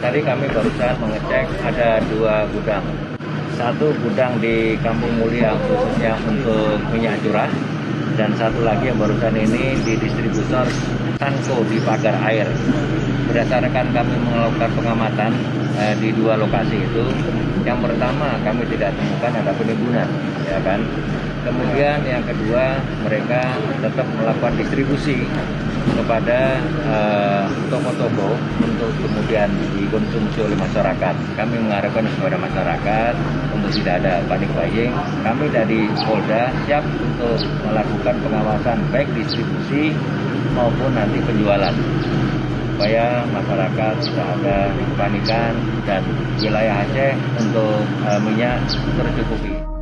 Tadi kami barusan mengecek ada 2 gudang. Satu gudang di Kampung Mulia khususnya untuk minyak curah, dan satu lagi yang barusan ini di distributor Sanko di Pagar Air. Berdasarkan kami melakukan pengamatan di 2 lokasi itu, yang pertama kami tidak temukan ada penimbunan, ya kan. Kemudian yang kedua, mereka tetap melakukan distribusi kepada toko-toko untuk kemudian dikonsumsi oleh masyarakat. Kami mengharapkan kepada masyarakat untuk tidak ada panik buying. Kami dari Polda siap untuk melakukan pengawasan baik distribusi maupun nanti penjualan, supaya masyarakat tidak ada kepanikan dan wilayah Aceh untuk minyak tercukupi.